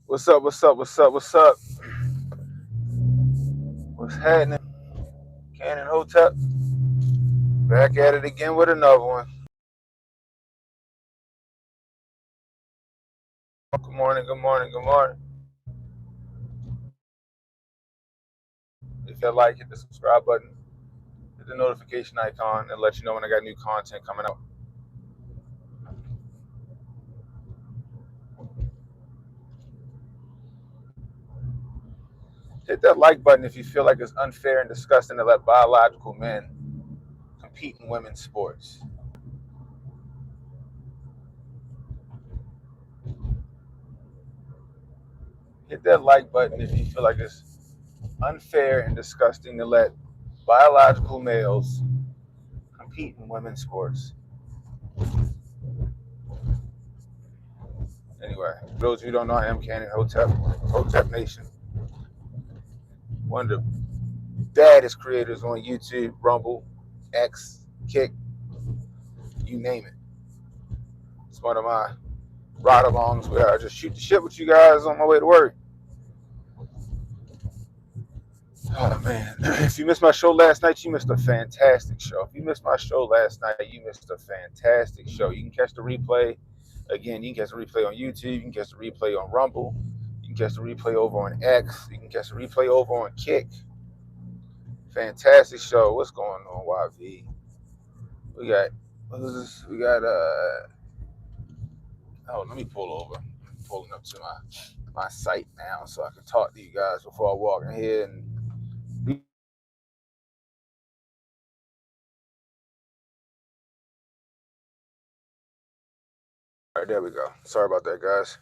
What's up? What's up? What's up? What's up? What's happening? Cannon Hotep back at it again with another one. Good morning. Good morning. Good morning. If you like, hit the subscribe button, hit the notification icon, and let you know when I got new content coming out. Hit that like button if you feel like it's unfair and disgusting to let biological men compete in women's sports. Hit that like button if you feel like it's unfair and disgusting to let biological males compete in women's sports. Anyway, for those of you who don't know, I am Cannon Hotep, Hotep Nation. One of the baddest creators on YouTube, Rumble, X, Kick, you name it. It's one of my ride alongs where I just shoot the shit with you guys on my way to work. Oh man, if you missed my show last night, you missed a fantastic show. If you missed my show last night, you missed a fantastic show. You can catch the replay. Again, you can catch the replay on YouTube. You can catch the replay on Rumble. You can catch the replay over on X. You can catch the replay over on Kick. Fantastic show. What's going on, YV? We got what is this? We got oh, let me pull over. I'm pulling up to my site now so I can talk to you guys before I walk in here and be. All right, there we go. Sorry about that, guys.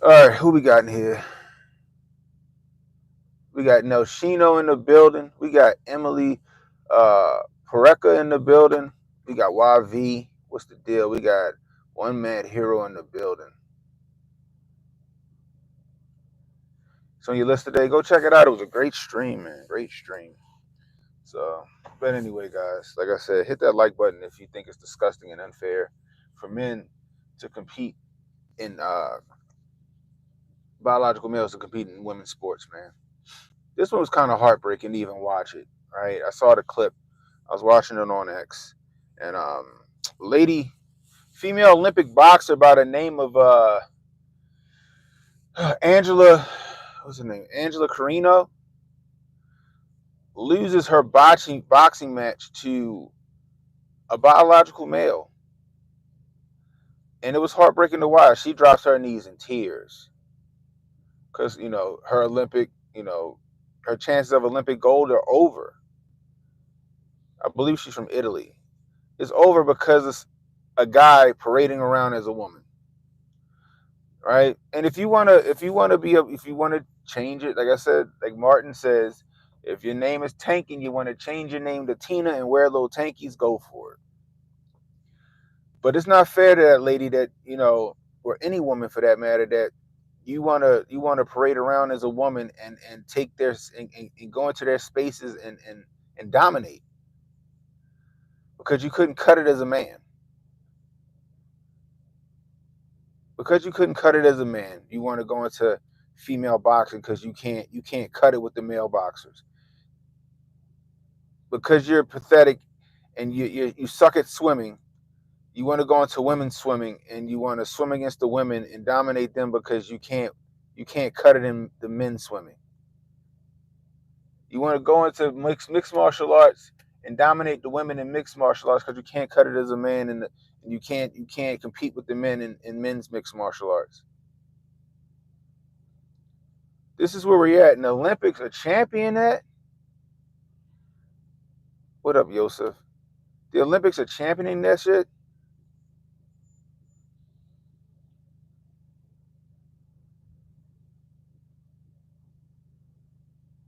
All right, who we got in here? We got Nelshino in the building. We got Emily Pareca in the building. We got YV. What's the deal? We got One Mad Hero in the building. So on your list today, go check it out. It was a great stream, man. Great stream. So, but anyway, guys, like I said, hit that like button if you think it's disgusting and unfair for men to compete in biological males to compete in women's sports, man. This one was kind of heartbreaking to even watch it, right? I saw the clip. I was watching it on X, and lady, female Olympic boxer by the name of Angela, what's her name? Angela Carino loses her boxing match to a biological male. And it was heartbreaking to watch. She drops her knees in tears because her Olympic, her chances of Olympic gold are over. I believe she's from Italy. It's over because it's a guy parading around as a woman, right? And if you wanna change it, like I said, like Martin says, if your name is Tank and you want to change your name to Tina and wear little tankies, go for it. But it's not fair to that lady that or any woman for that matter, that you wanna parade around as a woman and take their and go into their spaces and dominate because you couldn't cut it as a man. Because you couldn't cut it as a man, you want to go into female boxing because you can't cut it with the male boxers. Because you're pathetic and you suck at swimming, you want to go into women's swimming and you want to swim against the women and dominate them because you can't cut it in the men's swimming. You want to go into mixed martial arts and dominate the women in mixed martial arts because you can't cut it as a man, and you can't compete with the men in men's mixed martial arts. This is where we're at in the Olympics. A champion at what up, Yosef? The Olympics are championing that shit.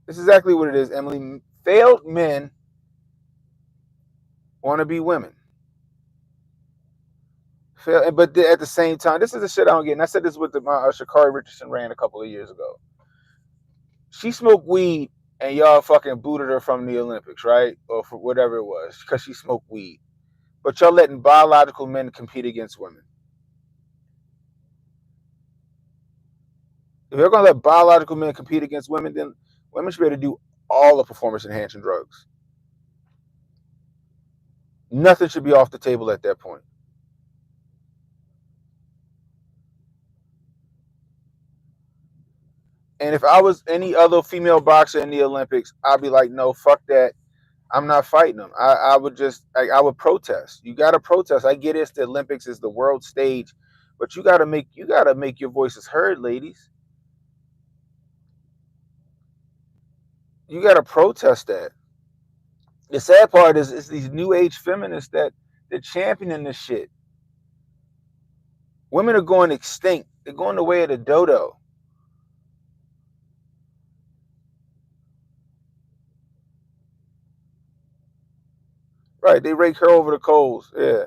This is exactly what it is, Emily. Failed men want to be women. But at the same time, this is the shit I don't get. And I said this with my Sha'Carri Richardson ran a couple of years ago. She smoked weed and y'all fucking booted her from the Olympics, right? Or for whatever it was, because she smoked weed. But y'all letting biological men compete against women. If you're gonna let biological men compete against women, then women should be able to do all the performance enhancing drugs. Nothing should be off the table at that point. And if I was any other female boxer in the Olympics, I'd be like, no, fuck that. I'm not fighting them. I would just, I would protest. You got to protest. I get it's the Olympics, is the world stage, but you got to make your voices heard, ladies. You got to protest that. The sad part is these new age feminists that they're championing this shit. Women are going extinct. They're going the way of the dodo. Right? They rake her over the coals. Yeah.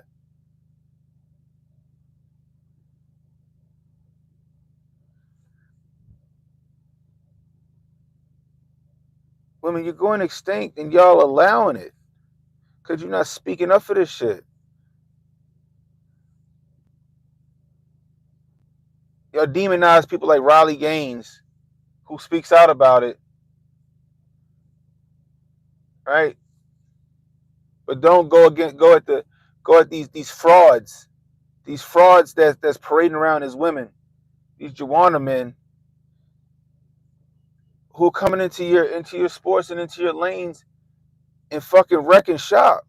Women, you're going extinct, and y'all allowing it because you're not speaking up for this shit. Y'all demonize people like Riley Gaines, who speaks out about it, right? But don't go at these frauds that's parading around as women, these Joanna men who are coming into your sports and into your lanes and fucking wrecking shop.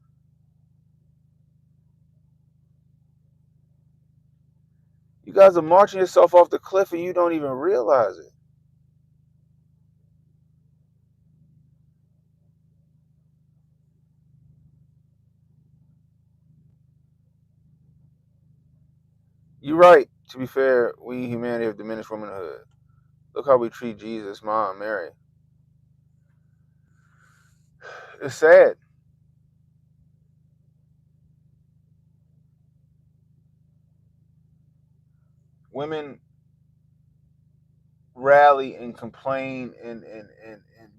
You guys are marching yourself off the cliff and you don't even realize it. You're right. To be fair, we humanity have diminished womanhood. Look how we treat Jesus, Mom, Mary. It's sad. Women rally and complain and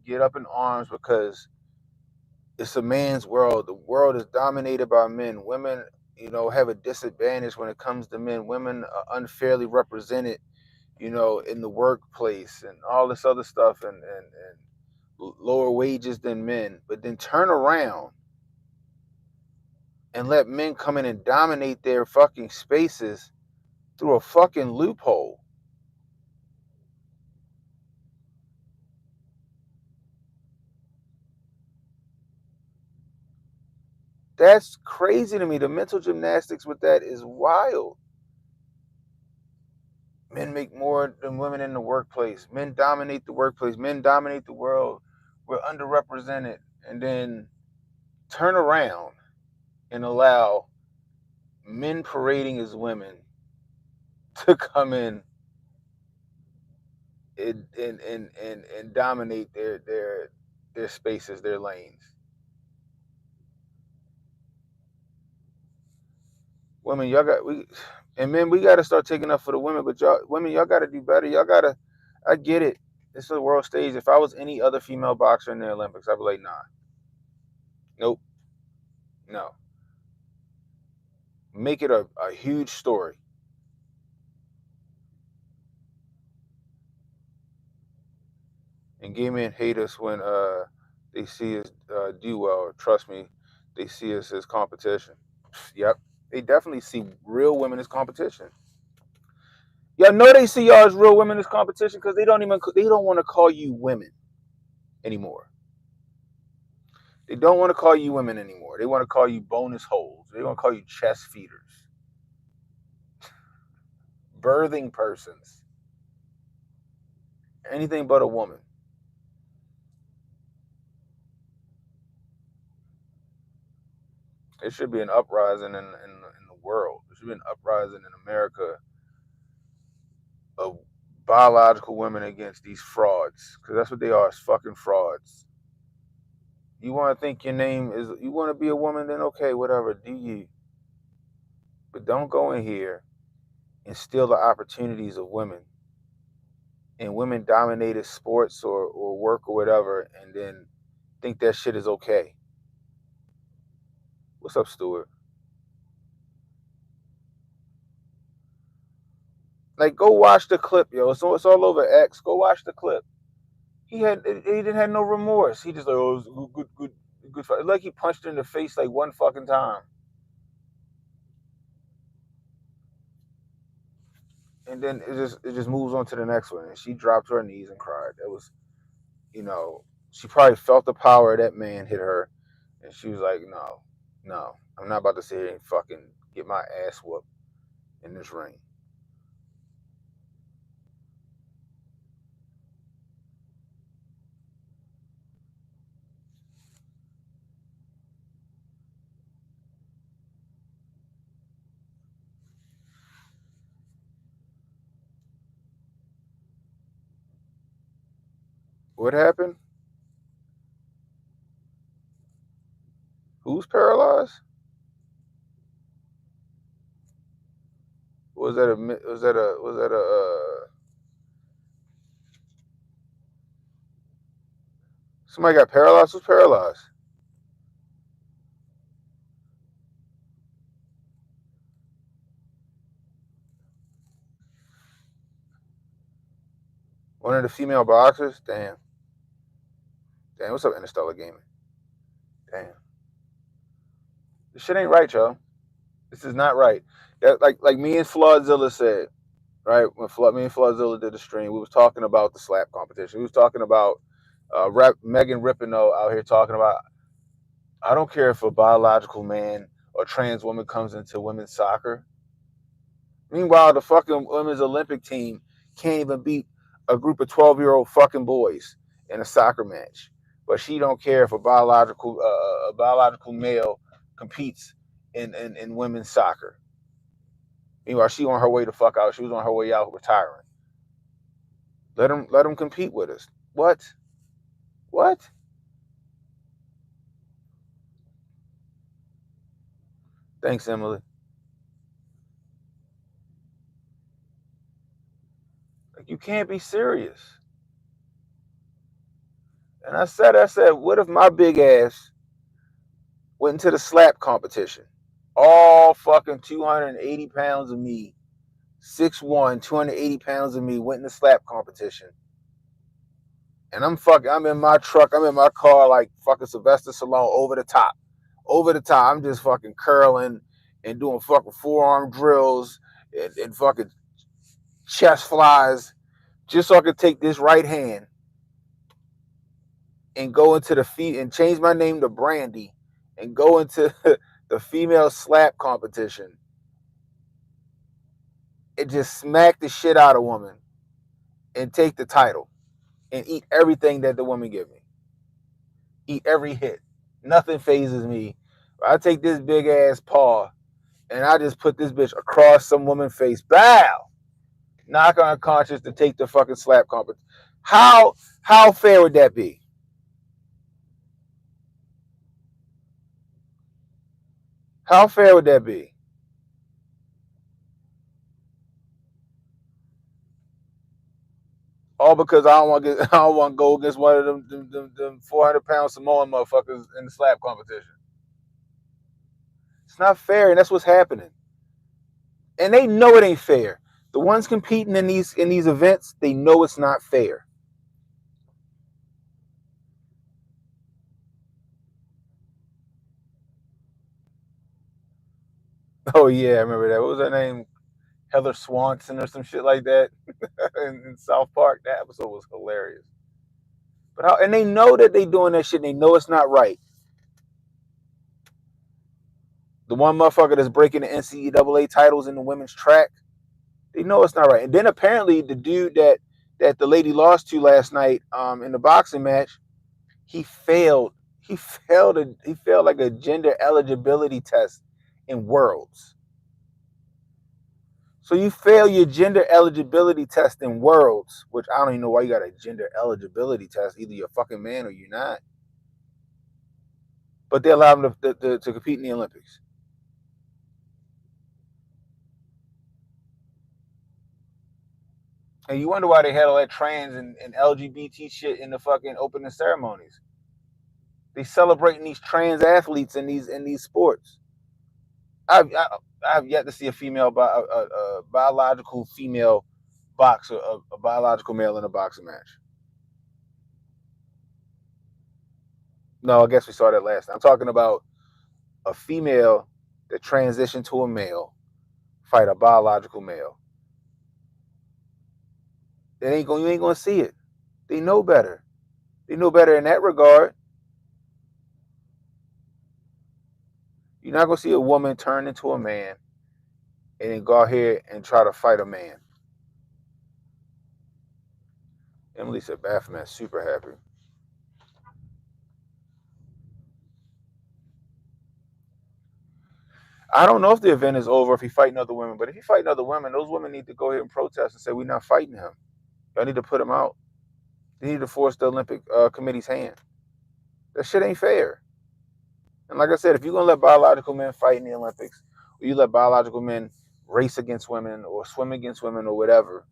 get up in arms because it's a man's world. The world is dominated by men. Women, have a disadvantage when it comes to men. Women are unfairly represented, in the workplace and all this other stuff, and lower wages than men. But then turn around and let men come in and dominate their fucking spaces through a fucking loophole. That's crazy to me. The mental gymnastics with that is wild. Men make more than women in the workplace. Men dominate the workplace. Men dominate the world. We're underrepresented. And then turn around and allow men parading as women to come in and dominate their spaces, their lanes. Women, y'all got we and men, we gotta start taking up for the women, but y'all women, y'all gotta do better. Y'all gotta I get it. This is a world stage. If I was any other female boxer in the Olympics, I'd be like, nah. Nope. No. Make it a huge story. And gay men hate us when they see us do well. Trust me, they see us as competition. Yep. They definitely see real women as competition. Y'all know they see y'all as real women as competition because they don't want to call you women anymore. They don't want to call you women anymore. They want to call you bonus holes. They want to call you chest feeders, birthing persons, anything but a woman. There should be an uprising in the world. There should be an uprising in America of biological women against these frauds, because that's what they are, is fucking frauds. You want to think your name is, you want to be a woman, then okay, whatever, do you. But don't go in here and steal the opportunities of women and women dominated sports or work or whatever, and then think that shit is okay. What's up, Stuart? Like, go watch the clip, yo. So it's all over X. Go watch the clip. He didn't have no remorse. He just like, oh, it was good fight. Like he punched her in the face like one fucking time. And then it just moves on to the next one. And she dropped to her knees and cried. It was, you know, she probably felt the power of that man hit her, and she was like, no, I'm not about to sit here and fucking get my ass whooped in this ring. What happened? Who's paralyzed? Was that a somebody got paralyzed? Who's paralyzed? One of the female boxers? Damn. What's up, Interstellar Gaming? Damn. This shit ain't right, y'all. This is not right. That, like me and Floodzilla said, right? When me and Floodzilla did the stream, we was talking about the slap competition. We was talking about Megan Rapinoe out here talking about, I don't care if a biological man or trans woman comes into women's soccer. Meanwhile, the fucking women's Olympic team can't even beat a group of 12-year-old fucking boys in a soccer match. But she don't care if a biological male competes in women's soccer. Meanwhile, she on her way to fuck out. She was on her way out retiring. Let them compete with us. What? What? Thanks, Emily. Like, you can't be serious. And I said, what if my big ass went into the slap competition? All fucking 280 pounds of me, 6'1", 280 pounds of me went in the slap competition. And I'm in my truck, I'm in my car like fucking Sylvester Stallone, over the top. I'm just fucking curling and doing fucking forearm drills and fucking chest flies, just so I could take this right hand and go into the feet and change my name to Brandy and go into the female slap competition and just smack the shit out of a woman and take the title and eat everything that the woman give me. Eat every hit. Nothing phases me. I take this big ass paw and I just put this bitch across some woman's face. Bow! Knock on her conscience to take the fucking slap competition. How fair would that be? How fair would that be? All because I don't want to go against one of them 400-pound Samoan motherfuckers in the slap competition. It's not fair, and that's what's happening. And they know it ain't fair. The ones competing in these events, they know it's not fair. Oh yeah, I remember that. What was her name? Heather Swanson or some shit like that in South Park. That episode was hilarious. And they know that they doing that shit. And they know it's not right. The one motherfucker that's breaking the NCAA titles in the women's track, they know it's not right. And then apparently the dude that the lady lost to last night in the boxing match, he failed. He failed like a gender eligibility test in Worlds. So you fail your gender eligibility test in Worlds, which I don't even know why you got a gender eligibility test. Either you're a fucking man or you're not. But they allow him to compete in the Olympics. And you wonder why they had all that trans and LGBT shit in the fucking opening ceremonies. They celebrating these trans athletes in these sports. I've yet to see a biological female a biological male in a boxing match. No, I guess we saw that last time. I'm talking about a female that transitioned to a male fight a biological male. You ain't gonna see it. They know better. They know better in that regard. You're not gonna see a woman turn into a man and then go out here and try to fight a man. Emily said Baphomet's super happy. I don't know if the event is over if he's fighting other women, but if he's fighting other women, those women need to go ahead and protest and say we're not fighting him. Y'all need to put him out. They need to force the Olympic Committee's hand. That shit ain't fair. And like I said, if you're gonna let biological men fight in the Olympics, or you let biological men race against women or swim against women or whatever,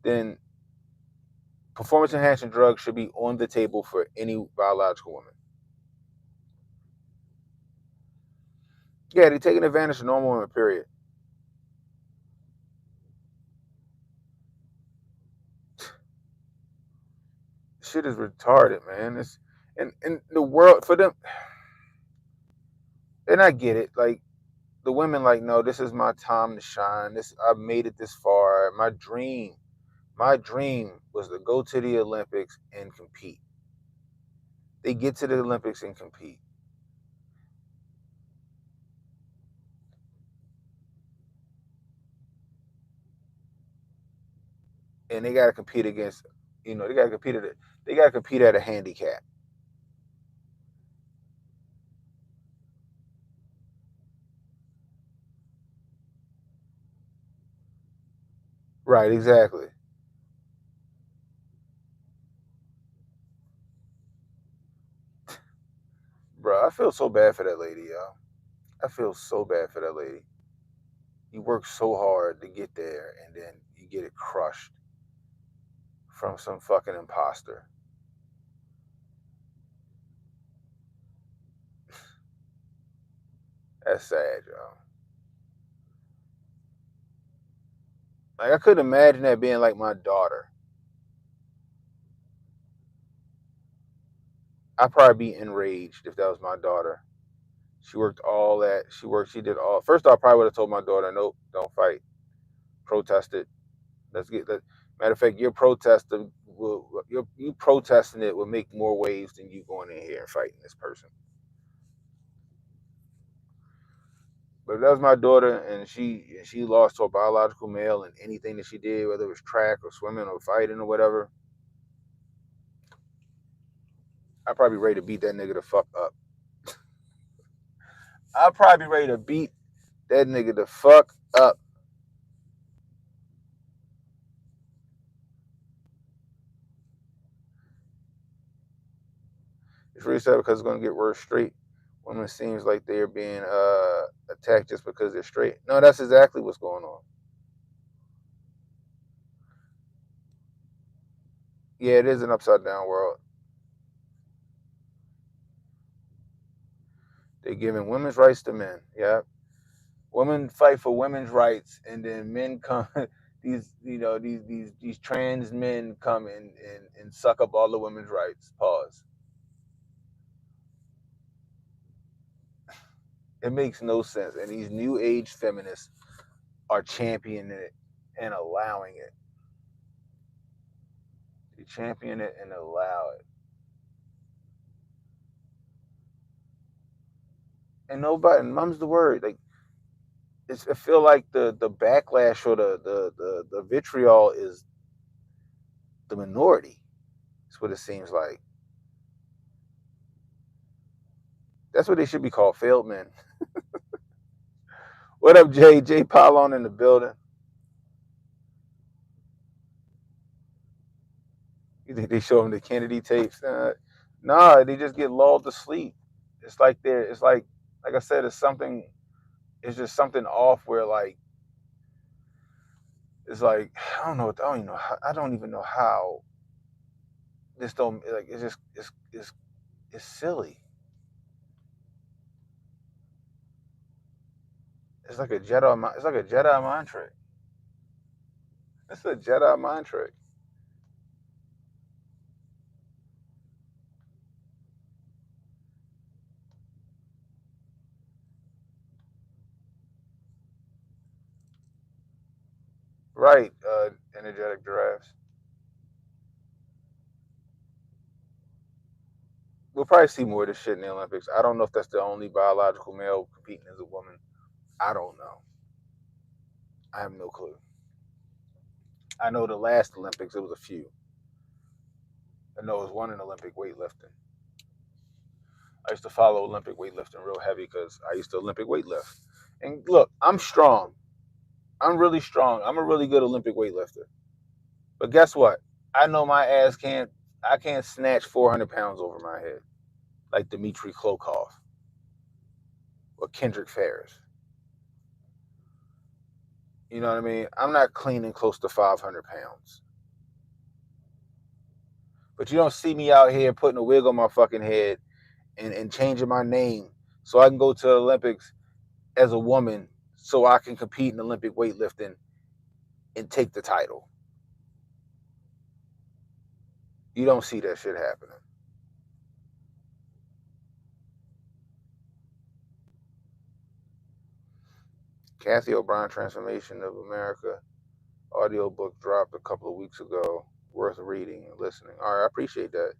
then performance enhancing drugs should be on the table for any biological woman. Yeah, they're taking advantage of normal women, period. Shit is retarded, man. It's and the world for them, and I get it. Like the women, like, no, this is my time to shine. I've made it this far. My dream was to go to the Olympics and compete. They get to the Olympics and compete. And they gotta compete against, they gotta compete at a handicap. Right, exactly. Bro, I feel so bad for that lady, yo. I feel so bad for that lady. You work so hard to get there and then you get it crushed from some fucking imposter. That's sad, yo. Like I couldn't imagine that being like my daughter. I'd probably be enraged if that was my daughter. She worked all that. She did all. First off, I probably would have told my daughter, nope, don't fight. Protest it. Let's get that. Matter of fact, you protesting it will make more waves than you going in here and fighting this person. But if that was my daughter and she lost to a biological male in anything that she did, whether it was track or swimming or fighting or whatever, I'd probably be ready to beat that nigga the fuck up. I'd probably be ready to beat that nigga the fuck up. It's really sad because it's gonna get worse straight. Women seems like they're being attacked just because they're straight. No, that's exactly what's going on. Yeah, it is an upside down world. They're giving women's rights to men. Yeah, women fight for women's rights, and then men come. These trans men come and suck up all the women's rights. Pause. It makes no sense, and these new age feminists are championing it and allowing it. They champion it and allow it. And nobody, and mum's the word. Like I feel like the backlash or the vitriol is the minority. That's what it seems like. That's what they should be called, failed men. What up, Jay? Jay Pylon in the building. You think they show them the Kennedy tapes? Nah, they just get lulled to sleep. It's like like I said, it's something. It's just something off where like it's like I don't know. I don't even know. I don't even know how this don't like. It's just it's silly. It's like a Jedi. It's like a Jedi mind trick. It's a Jedi mind trick. Right, energetic giraffes. We'll probably see more of this shit in the Olympics. I don't know if that's the only biological male competing as a woman. I don't know. I have no clue. I know the last Olympics, it was a few. I know it was one in Olympic weightlifting. I used to follow Olympic weightlifting real heavy because I used to Olympic weightlift. And look, I'm strong. I'm really strong. I'm a really good Olympic weightlifter. But guess what? I know my ass can't. I can't snatch 400 pounds over my head like Dmitry Klokov or Kendrick Ferris. You know what I mean? I'm not cleaning close to 500 pounds. But you don't see me out here putting a wig on my fucking head and changing my name so I can go to the Olympics as a woman so I can compete in Olympic weightlifting and take the title. You don't see that shit happening. Kathy O'Brien Transformation of America audiobook dropped a couple of weeks ago. Worth reading and listening. All right, I appreciate that.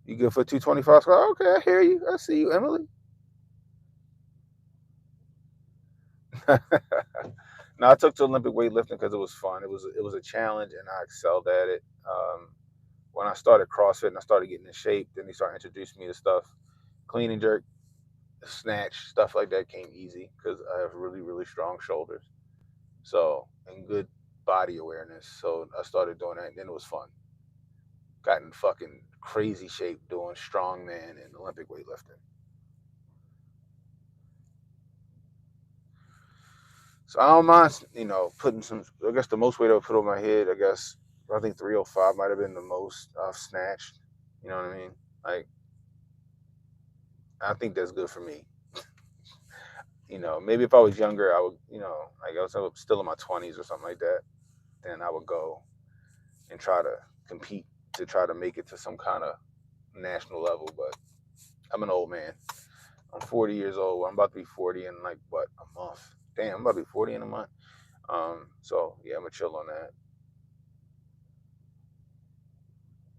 You good for 225? Okay, I hear you. I see you, Emily. No, I took to Olympic weightlifting because it was fun. It was a challenge, and I excelled at it. When I started CrossFit and I started getting in shape, then they started introducing me to stuff, clean and jerk, snatch, stuff like that came easy because I have really, really strong shoulders. So, and good body awareness. So I started doing that, and then it was fun. Got in fucking crazy shape doing strongman and Olympic weightlifting. So I don't mind, putting some. I guess the most weight I would put on my head, I think 305 might have been the most I've snatched. You know what I mean? Like, I think that's good for me. Maybe if I was younger, I would, like I was still in my 20s or something like that, then I would go and try to compete to try to make it to some kind of national level. But I'm an old man. I'm 40 years old. I'm about to be 40 in like what, a month. Damn, I'm about to be 40 in a month. So yeah, I'm gonna chill on that.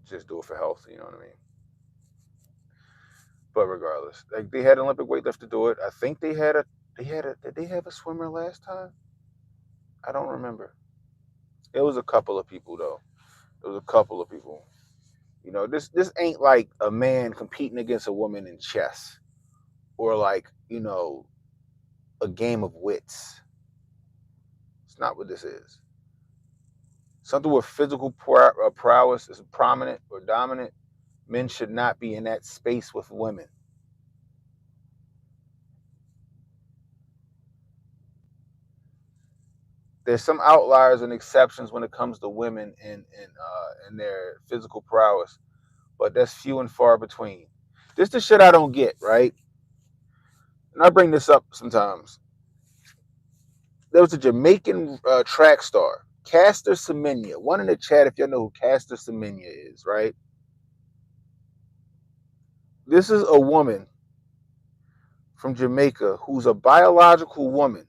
Just do it for health. You know what I mean? But regardless, like they had an Olympic weightlifter to do it. I think did they have a swimmer last time? I don't remember. It was a couple of people though. It was a couple of people. This ain't like a man competing against a woman in chess or like, a game of wits. It's not what this is. Something where physical prowess is prominent or dominant. Men should not be in that space with women. There's some outliers and exceptions when it comes to women and their physical prowess, but that's few and far between. This the shit I don't get, right? And I bring this up sometimes. There was a Jamaican track star, Caster Semenya. One in the chat if y'all know who Caster Semenya is, right? This is a woman from Jamaica who's a biological woman.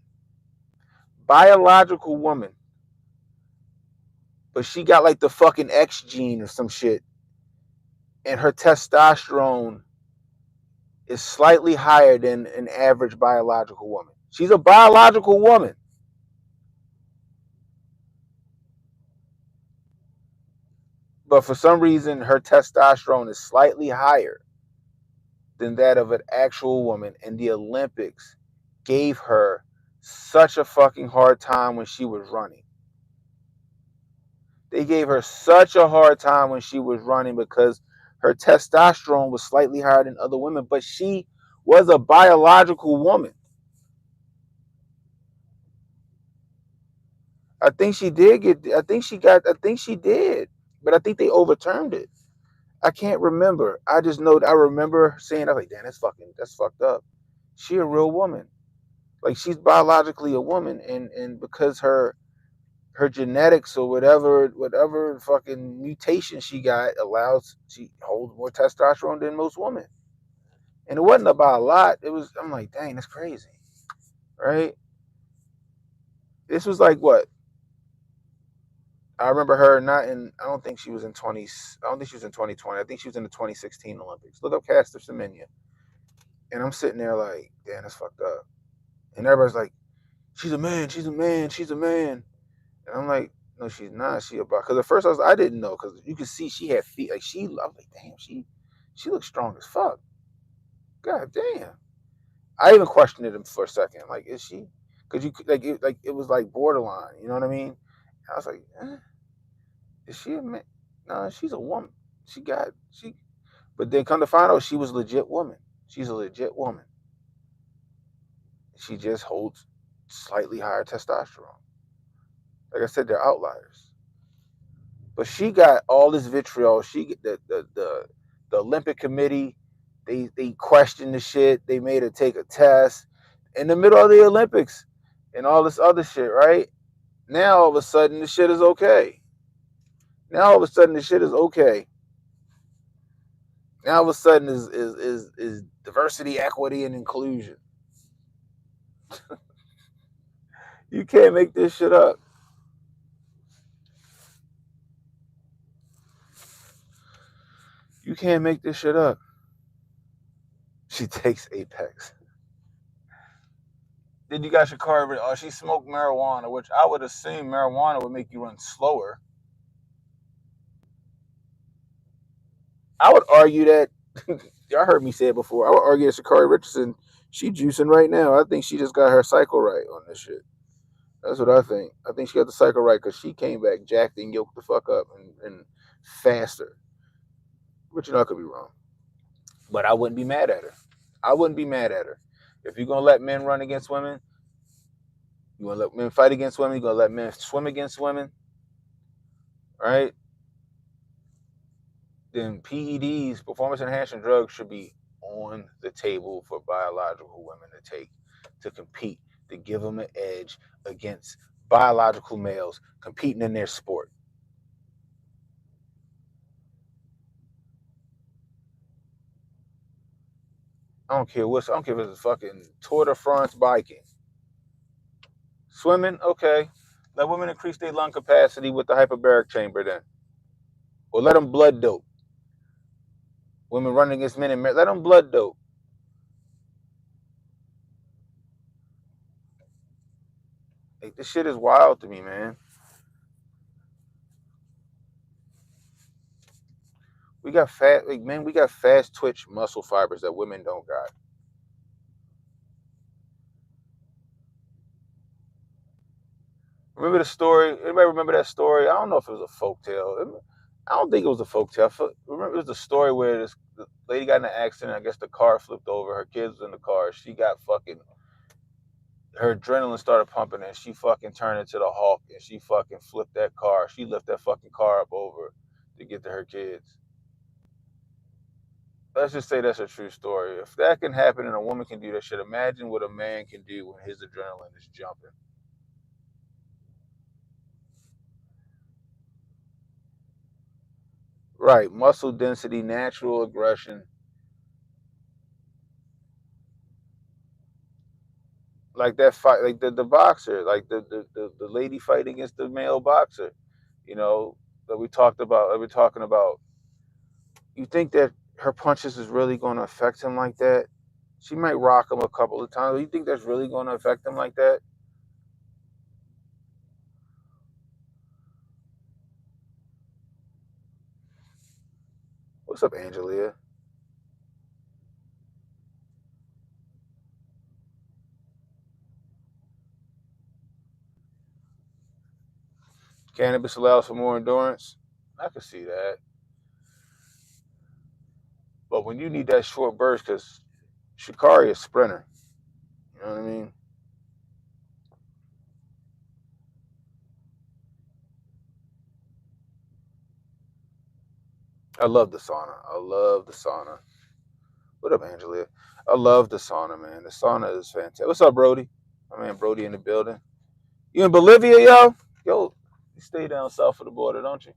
Biological woman. But she got like the fucking X gene or some shit. And her testosterone is slightly higher than an average biological woman. She's a biological woman. But for some reason, her testosterone is slightly higher than that of an actual woman. And the Olympics gave her such a fucking hard time when she was running. They gave her such a hard time when she was running because her testosterone was slightly higher than other women, but she was a biological woman. I think she did get. I think she got. I think she did, but I think they overturned it. I can't remember. I just know. I remember saying, "I was like, damn, that's fucked up." She a real woman. Like she's biologically a woman, and because her genetics or whatever fucking mutation she got allows she holds more testosterone than most women. And it wasn't about a lot. It was I'm like, dang, that's crazy, right? This was like what I remember her not in. I don't think she was in 20. I don't think she was in 2020. I think she was in the 2016 Olympics. Look up Caster Semenya, and I'm sitting there like, damn, that's fucked up. And everybody's like, she's a man, she's a man, she's a man. And I'm like, no, she's not. She about because at first I didn't know because you could see she had feet. Like I was like, damn, she looks strong as fuck. God damn. I even questioned it for a second. Like, is she? Because you like it was like borderline. You know what I mean? I was like, is she a man? No, she's a woman. She. But then come to find out, she was a legit woman. She's a legit woman. She just holds slightly higher testosterone. Like I said, they're outliers. But she got all this vitriol. She the Olympic Committee, they questioned the shit. They made her take a test in the middle of the Olympics and all this other shit, right? Now all of a sudden the shit is okay. Now all of a sudden the shit is okay. Now all of a sudden is diversity, equity, and inclusion. You can't make this shit up. You can't make this shit up. She takes Apex. Then you got Sha'Carri. Oh, she smoked marijuana, which I would assume marijuana would make you run slower. I would argue that y'all heard me say it before. I would argue that Sha'Carri Richardson, she juicing right now. I think she just got her cycle right on this shit. That's what I think. I think she got the cycle right because she came back jacked and yoked the fuck up and faster. But I could be wrong. But I wouldn't be mad at her. I wouldn't be mad at her. If you're gonna let men run against women, you gonna let men fight against women, you're gonna let men swim against women, right? Then PEDs, performance enhancing drugs, should be on the table for biological women to take to compete, to give them an edge against biological males competing in their sport. I don't care what. I don't care if it's fucking Tour de France biking, swimming. Okay, let women increase their lung capacity with the hyperbaric chamber then, or let them blood dope. Women running against men and men, let them blood dope. Like, this shit is wild to me, man. We got fat, like man, we got fast twitch muscle fibers that women don't got. Remember the story? Anybody remember that story? I don't know if it was a folk tale. I don't think it was a folk tale. Remember, it was the story where the lady got in an accident. I guess the car flipped over. Her kids was in the car. She got fucking. Her adrenaline started pumping, and she fucking turned into the Hulk, and she fucking flipped that car. She lifted that fucking car up over to get to her kids. Let's just say that's a true story. If that can happen and a woman can do that shit, imagine what a man can do when his adrenaline is jumping. Right, muscle density, natural aggression, like that fight, like the boxer, like the lady fighting against the male boxer, you know, that we talked about, that we're talking about. You think that her punches is really going to affect him like that? She might rock him a couple of times. You think that's really going to affect him like that? What's up, Angelia? Cannabis allows for more endurance. I can see that, but when you need that short burst, because Shikari is a sprinter, you know what I mean? I love the sauna. I love the sauna. What up, Angelia? I love the sauna, man. The sauna is fantastic. What's up, Brody? My man Brody in the building. You in Bolivia, yo? Yo, you stay down south of the border, don't you?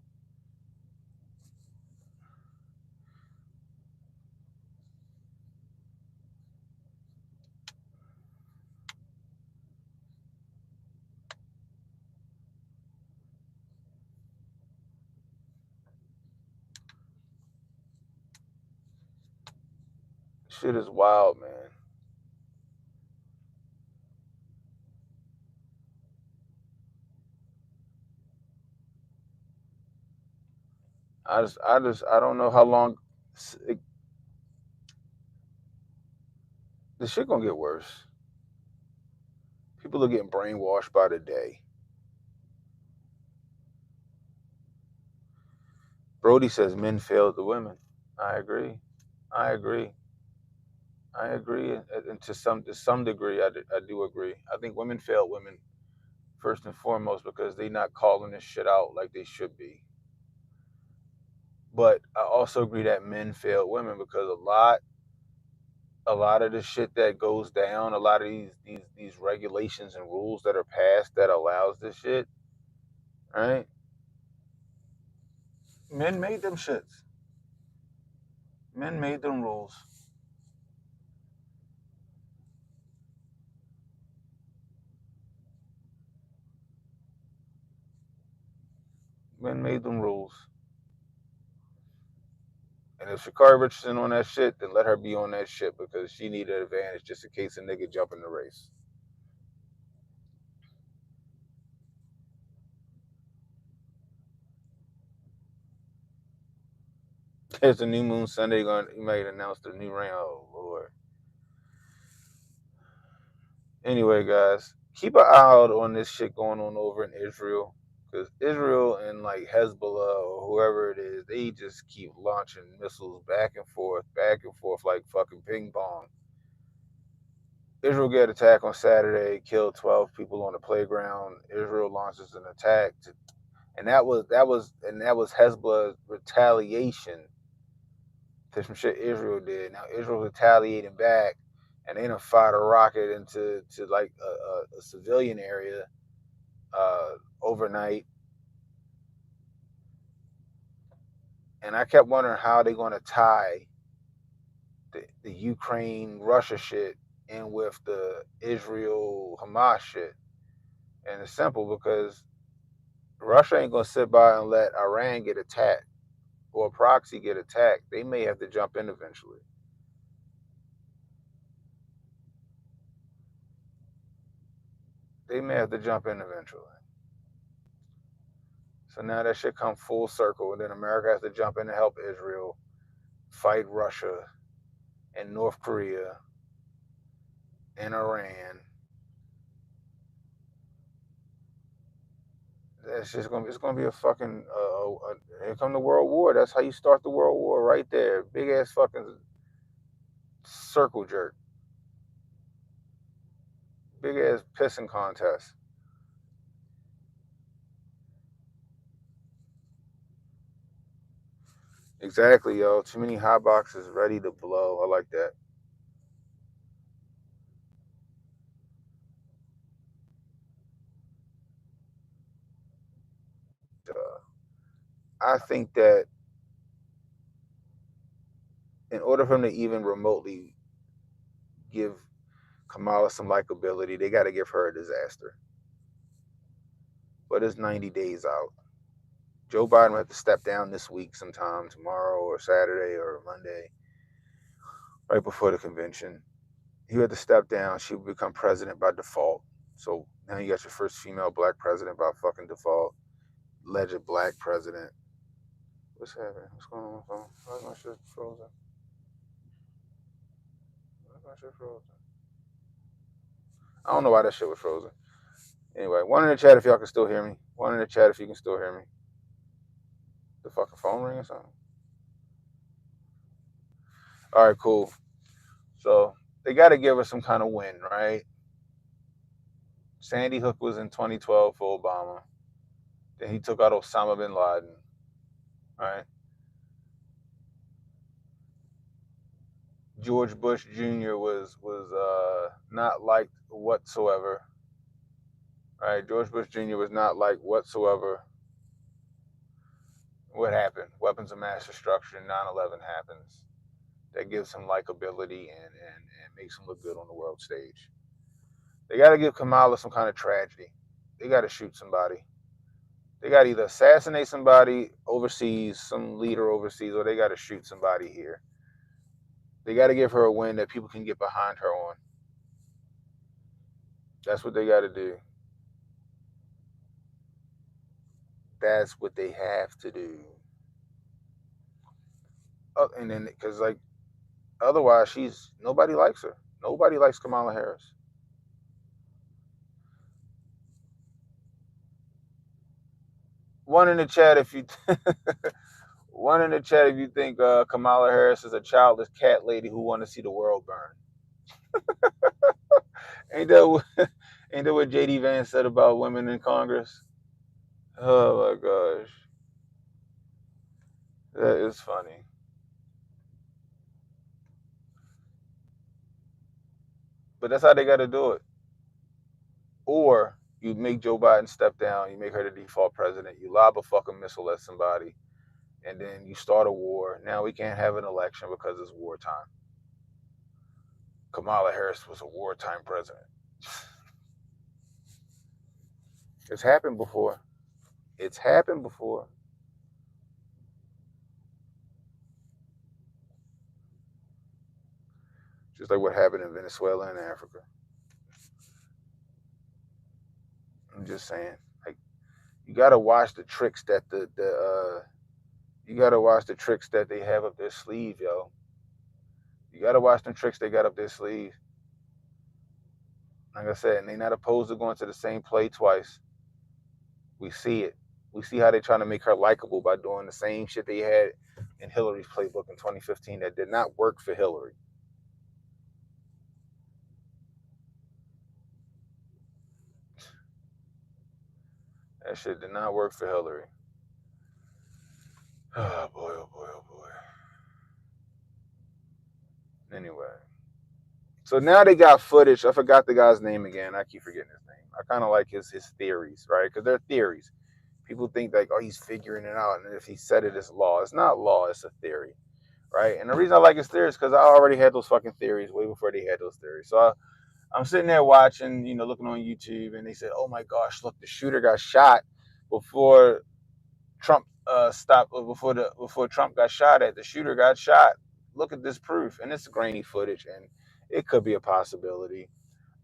Shit is wild, man. I don't know how long the shit gonna get worse. People are getting brainwashed by the day. Brody says men failed the women. I agree. I agree. I agree, and to some degree, I do agree. I think women fail women first and foremost because they not calling this shit out like they should be. But I also agree that men fail women because a lot of the shit that goes down, a lot of these regulations and rules that are passed that allows this shit, right? Men made them shits. Men made them rules. Men made them rules. And if Shakari Richardson on that shit, then let her be on that shit because she needed an advantage just in case a nigga jump in the race. There's a new moon Sunday. You might announce the new rain. Oh Lord. Anyway, guys, keep an eye out on this shit going on over in Israel because Israel and like Hezbollah or whoever it is, they just keep launching missiles back and forth like fucking ping pong. Israel get attacked on Saturday, killed 12 people on the playground. Israel launches an attack, and that was Hezbollah's retaliation to some shit Israel did. Now Israel retaliating back, and they done fired a rocket into like a civilian area overnight. And I kept wondering how they're going to tie the Ukraine Russia shit in with the Israel Hamas shit. And it's simple because Russia ain't going to sit by and let Iran get attacked or a proxy get attacked. They may have to jump in eventually. They may have to jump in eventually. So now that shit come full circle, and then America has to jump in to help Israel fight Russia and North Korea and Iran. It's gonna be a fucking here come the world war. That's how you start the world war right there. Big ass fucking circle jerk. Big ass pissing contest. Exactly, yo. Too many hot boxes ready to blow. I like that. Uh, I think that in order for them to even remotely give Kamala some likability, they got to give her a disaster. But it's 90 days out. Joe Biden will have to step down this week sometime, tomorrow or Saturday or Monday, right before the convention. He had to step down. She would become president by default. So now you got your first female black president by fucking default. Alleged black president. What's happening? What's going on with my phone? Why is my shit frozen? Why is my shit frozen? I don't know why that shit was frozen. Anyway, one in the chat if y'all can still hear me. One in the chat if you can still hear me. The fucking phone ring or something? All right, cool. So they got to give us some kind of win, right? Sandy Hook was in 2012 for Obama. Then he took out Osama bin Laden, right? George Bush Jr. was not liked whatsoever. Right? George Bush Jr. was not liked whatsoever. What happened? Weapons of mass destruction. 9/11 happens. That gives him likability and makes him look good on the world stage. They got to give Kamala some kind of tragedy. They got to shoot somebody. They got to either assassinate somebody overseas, some leader overseas, or they got to shoot somebody here. They got to give her a win that people can get behind her on. That's what they got to do. That's what they have to do. And then, because like, otherwise, nobody likes her. Nobody likes Kamala Harris. One in the chat if you one in the chat if you think Kamala Harris is a childless cat lady who want to see the world burn. Ain't that what, ain't that what JD Vance said about women in Congress? Oh my gosh, that is funny. But that's how they got to do it. Or you make Joe Biden step down, you make her the default president, you lob a fucking missile at somebody, and then you start a war. Now we can't have an election because it's wartime. Kamala Harris was a wartime president. It's happened before. It's happened before. Just like what happened in Venezuela and Africa. I'm just saying, like, you gotta watch the tricks that you gotta watch the tricks that they have up their sleeve, yo. You gotta watch them tricks they got up their sleeve. Like I said, and they not opposed to going to the same play twice. We see it. We see how they're trying to make her likable by doing the same shit they had in Hillary's playbook in 2015 that did not work for Hillary. That shit did not work for Hillary. Oh boy, oh boy, oh boy. Anyway. So now they got footage. I forgot the guy's name again. I keep forgetting his name. I kind of like his theories, right? Because they're theories. People think like, oh, he's figuring it out, and if he said it, it's law. It's not law. It's a theory, right? And the reason I like his theories is because I already had those fucking theories way before they had those theories. So I'm sitting there watching, looking on YouTube, and they said, oh my gosh, look, the shooter got shot before Trump stopped. Before Trump got shot at. The shooter got shot. Look at this proof, and it's grainy footage, and it could be a possibility.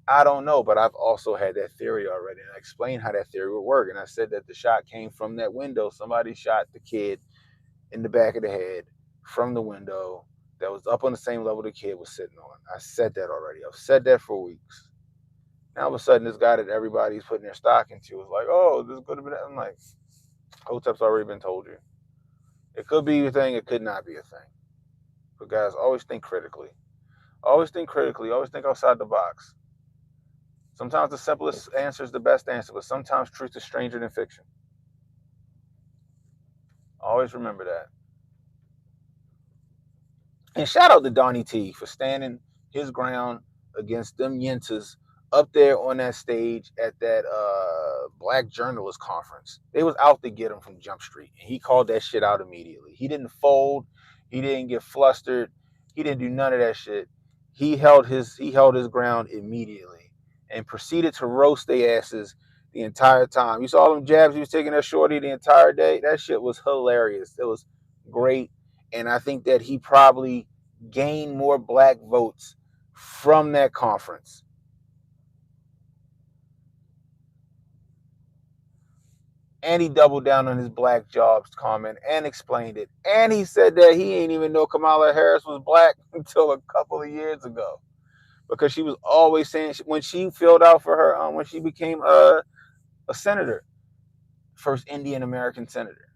I don't know, but I've also had that theory already, and I explained how that theory would work. And I said that the shot came from that window. Somebody shot the kid in the back of the head from the window that was up on the same level the kid was sitting on. I said that already. I've said that for weeks. Now all of a sudden, this guy that everybody's putting their stock into is like, "Oh, this could have been." I'm like, "Hotep's already been told you. It could be a thing. It could not be a thing." But guys, always think critically. Always think critically. Always think outside the box. Sometimes the simplest answer is the best answer, but sometimes truth is stranger than fiction. Always remember that. And shout out to Donnie T for standing his ground against them yentas up there on that stage at that Black Journalist Conference. They was out to get him from Jump Street, and he called that shit out immediately. He didn't fold. He didn't get flustered. He didn't do none of that shit. He held his ground immediately and proceeded to roast their asses the entire time. You saw them jabs he was taking at Shorty the entire day. That shit was hilarious. It was great. And I think that he probably gained more black votes from that conference. And he doubled down on his black jobs comment and explained it. And he said that he ain't even know Kamala Harris was black until a couple of years ago, because she was always saying, when she filled out for her, when she became a senator, first Indian American senator,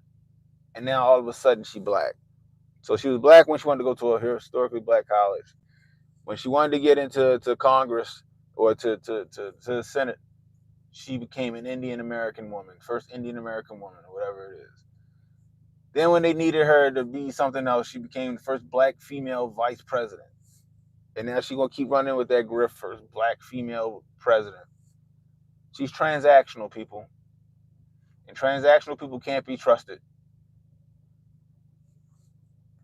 and now all of a sudden she black. So she was black when she wanted to go to a historically black college. When she wanted to get into Congress or to the Senate, she became an Indian American woman, first Indian American woman, or whatever it is. Then when they needed her to be something else, she became the first black female vice president. And now she's gonna keep running with that grift for black female president. She's transactional, people. And transactional people can't be trusted.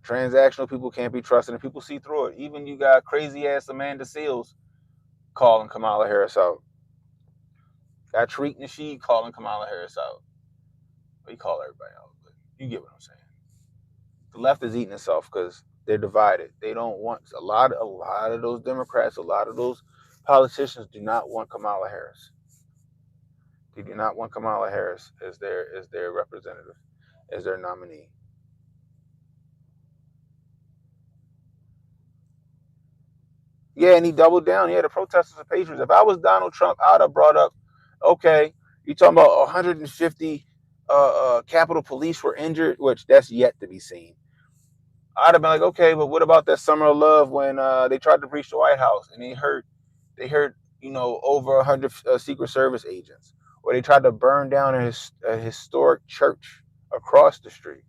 Transactional people can't be trusted, and people see through it. Even you got crazy ass Amanda Seales calling Kamala Harris out. Got Tariq Nasheed calling Kamala Harris out. We call everybody out, but you get what I'm saying. The left is eating itself because they're divided. They don't want a lot of those Democrats, a lot of those politicians do not want Kamala Harris. They do not want Kamala Harris as their representative, as their nominee. Yeah, and he doubled down. Yeah, the protesters are patriots. If I was Donald Trump, I'd have brought up, okay, you talking about 150 Capitol Police were injured, which that's yet to be seen. I'd have been like, okay, but what about that summer of love when they tried to breach the White House and they hurt over 100 Secret Service agents, or they tried to burn down a historic church across the street.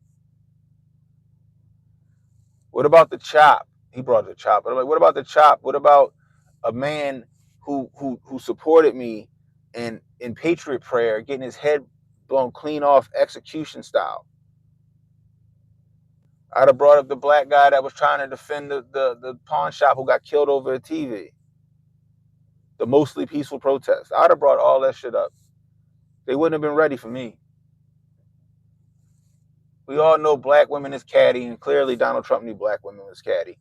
What about the chop? He brought the chop, but I'm like, what about the chop? What about a man who supported me in Patriot Prayer, getting his head blown clean off execution style? I'd have brought up the black guy that was trying to defend the pawn shop who got killed over a TV. The mostly peaceful protest. I'd have brought all that shit up. They wouldn't have been ready for me. We all know black women is catty, and clearly Donald Trump knew black women was catty,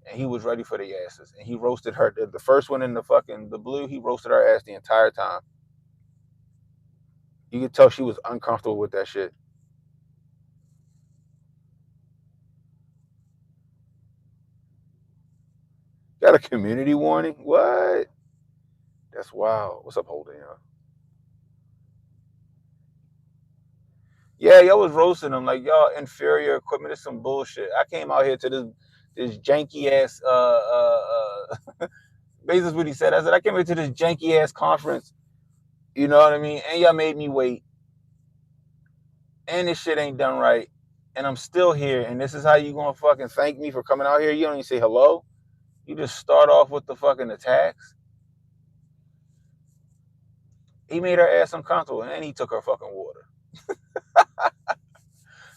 and he was ready for the asses, and he roasted her. The first one in the blue, he roasted her ass the entire time. You could tell she was uncomfortable with that shit. Got a community warning? What? That's wild. What's up, Holden? Yeah, y'all was roasting them like y'all inferior equipment is some bullshit. I came out here to this janky ass basically what he said. I said I came here to this janky ass conference. You know what I mean? And y'all made me wait. And this shit ain't done right. And I'm still here. And this is how you gonna fucking thank me for coming out here? You don't even say hello. You just start off with the fucking attacks. He made her ass uncomfortable, and he took her fucking water.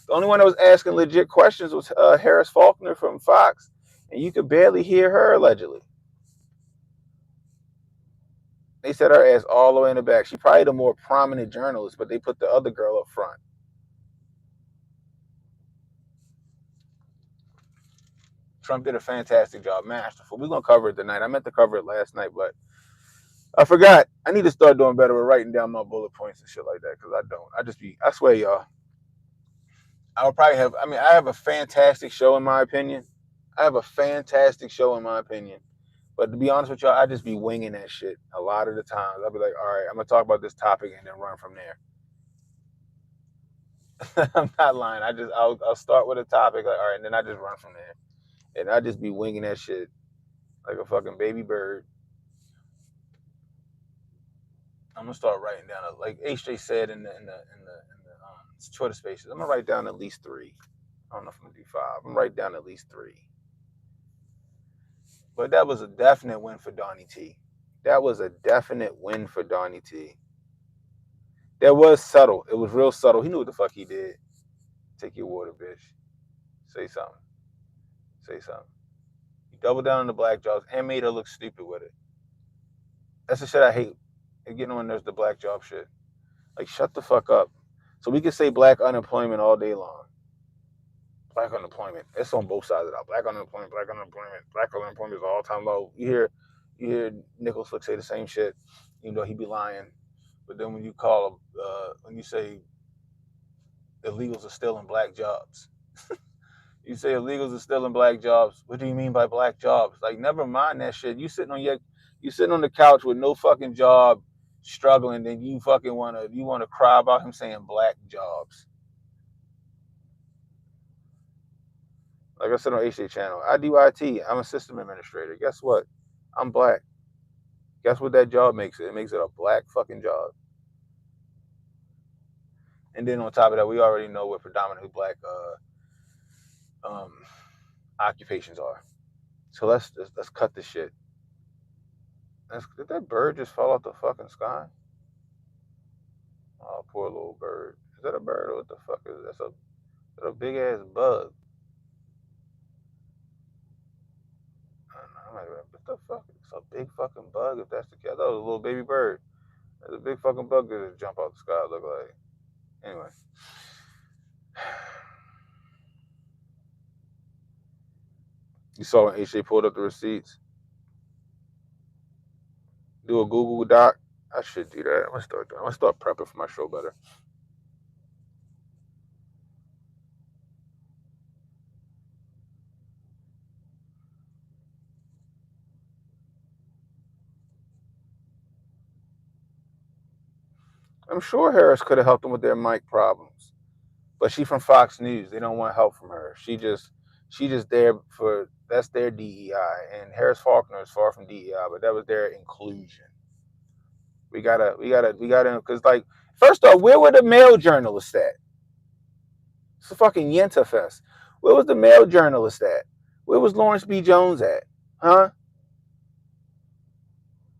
The only one that was asking legit questions was Harris Faulkner from Fox, and you could barely hear her allegedly. They set her ass all the way in the back. She probably the more prominent journalist, but they put the other girl up front. Trump did a fantastic job, masterful. We're gonna cover it tonight. I meant to cover it last night, but I forgot. I need to start doing better with writing down my bullet points and shit like that because I don't. I swear, y'all. I would probably have. I mean, I have a fantastic show in my opinion. I have a fantastic show in my opinion. But to be honest with y'all, I just be winging that shit a lot of the times. I'll be like, all right, I'm gonna talk about this topic and then run from there. I'm not lying. I'll start with a topic, like, all right, and then I just run from there. And I just be winging that shit like a fucking baby bird. I'm gonna start writing down like HJ said in the Twitter spaces. I'm gonna write down at least 3. I don't know if I'm gonna do 5. I'm gonna write down at least 3. But that was a definite win for Donnie T. That was a definite win for Donnie T. That was subtle. It was real subtle. He knew what the fuck he did. Take your water, bitch. Say something. Say something. He doubled down on the black jobs and made her look stupid with it. That's the shit I hate. Getting on there's the black job shit. Like, shut the fuck up. So we can say black unemployment all day long. Black unemployment. It's on both sides of that. Black unemployment, black unemployment, black unemployment is all time low. You hear Nicholas Slick say the same shit, even though he be lying. But then when you when you say illegals are still in black jobs, you say illegals are still in black jobs. What do you mean by black jobs? Like, never mind that shit. You sitting on the couch with no fucking job, struggling, then you fucking wanna cry about him saying black jobs. Like I said on HA channel, I do IT. I'm a system administrator. Guess what? I'm black. Guess what that job makes it? It makes it a black fucking job. And then on top of that, we already know what predominantly black occupations are. So let's cut the shit. Did that bird just fall out the fucking sky? Oh, poor little bird. Is that a bird or what the fuck is that? That's a big ass bug. I don't know. What the fuck? It's a big fucking bug if that's the case. I thought it was a little baby bird. There's a big fucking bug that just jump out the sky. Look like. Anyway. You saw when HJ pulled up the receipts? Do a Google Doc. I should do that. I'm gonna start doing. I'm gonna start prepping for my show better. I'm sure Harris could have helped them with their mic problems, but she from Fox News. They don't want help from her. She just there for that's their DEI, and Harris Faulkner is far from DEI, but that was their inclusion. We gotta, because like, first off, where were the male journalists at? It's a fucking Yenta fest. Where was the male journalist at? Where was Lawrence B. Jones at? Huh?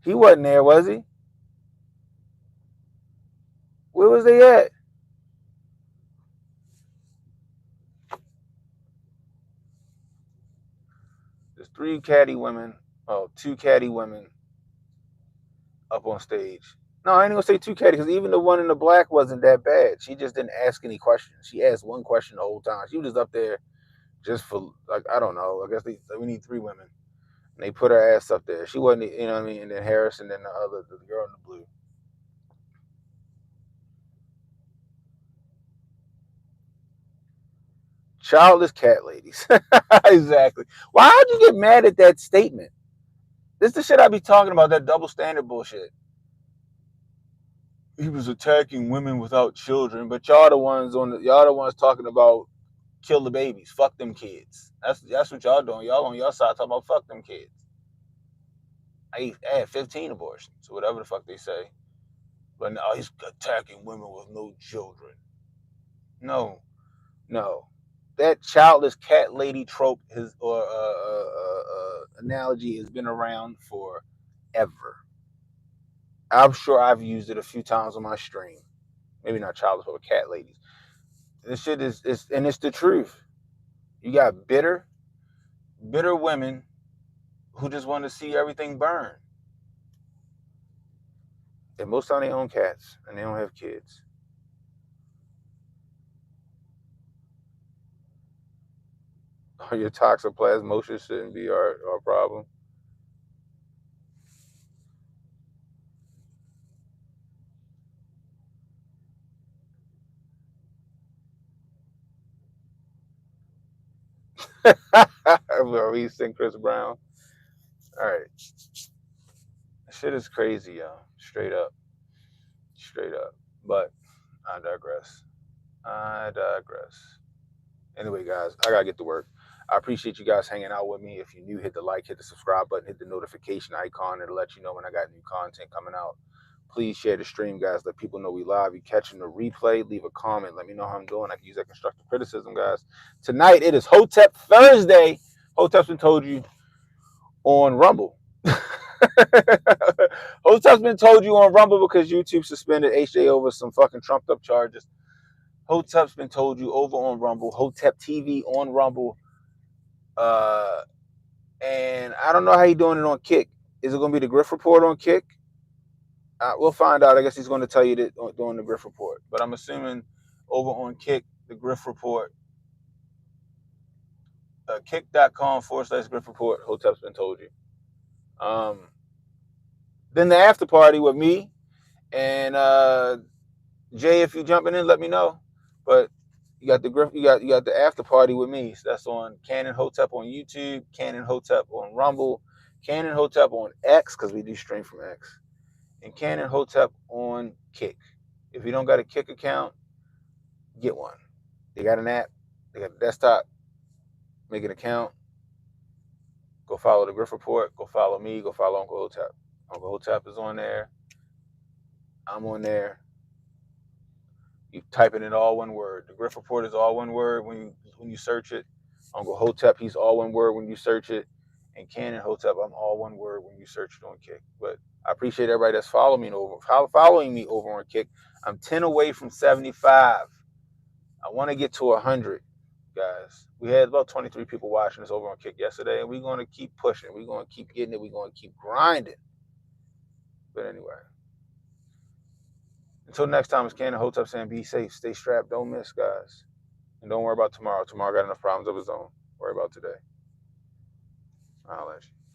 He wasn't there, was he? Where was they at? There's two catty women up on stage. No, I ain't gonna say two catty because even the one in the black wasn't that bad. She just didn't ask any questions. She asked one question the whole time. She was just up there just for like I don't know. I guess we need three women. And they put her ass up there. She wasn't, you know what I mean. And then Harris, and then the girl in the blue. Childless cat ladies. Exactly. Why'd you get mad at that statement? This is the shit I be talking about. That double standard bullshit. He was attacking women without children, but y'all the ones talking about kill the babies, fuck them kids. That's what y'all doing. Y'all on your side talking about fuck them kids. I had 15 abortions, or whatever the fuck they say. But now he's attacking women with no children. No, no. That childless cat lady trope analogy has been around forever. I'm sure I've used it a few times on my stream. Maybe not childless, but cat ladies. This shit is and it's the truth. You got bitter women who just want to see everything burn. And most of them they own cats and they don't have kids. Your toxoplasmosis shouldn't be our problem. Reese and Chris Brown. All right. Shit is crazy, yo. Straight up. Straight up. But I digress. Anyway, guys, I gotta get to work. I appreciate you guys hanging out with me. If you're new, hit the like, hit the subscribe button, hit the notification icon. It'll let you know when I got new content coming out. Please share the stream, guys. Let people know we live. You catching the replay, leave a comment. Let me know how I'm doing. I can use that constructive criticism, guys. Tonight, it is Hotep Thursday. Hotep's been told you on Rumble. Hotep's been told you on Rumble because YouTube suspended HJ over some fucking trumped up charges. Hotep's been told you over on Rumble. Hotep TV on Rumble. And I don't know how he's doing it on Kick. Is it going to be the Griff Report on Kick? We'll find out. I guess he's going to tell you that during the Griff Report. But I'm assuming over on Kick, the Griff Report, kick.com/Griff Report, Hotep's been told you. Then the after party with me and Jay, if you jumping in, let me know. But you got the after party with me. So that's on Canon Hotep on YouTube, Canon Hotep on Rumble, Canon Hotep on X because we do stream from X, and Canon Hotep on Kick. If you don't got a Kick account, get one. They got an app, they got a desktop. Make an account. Go follow the Griff Report. Go follow me. Go follow Uncle Hotep. Uncle Hotep is on there. I'm on there. You type it in all one word. The Griff Report is all one word when you search it. Uncle Hotep, he's all one word when you search it. And Cannon Hotep, I'm all one word when you search it on Kick. But I appreciate everybody that's following me over on Kick. I'm 10 away from 75. I want to get to 100, guys. We had about 23 people watching us over on Kick yesterday, and we're going to keep pushing. We're going to keep getting it. We're going to keep grinding. But anyway, until next time, it's Cannon Hotep saying be safe, stay strapped, don't miss, guys. And don't worry about tomorrow. Tomorrow got enough problems of its own. Worry about today. I'll let you.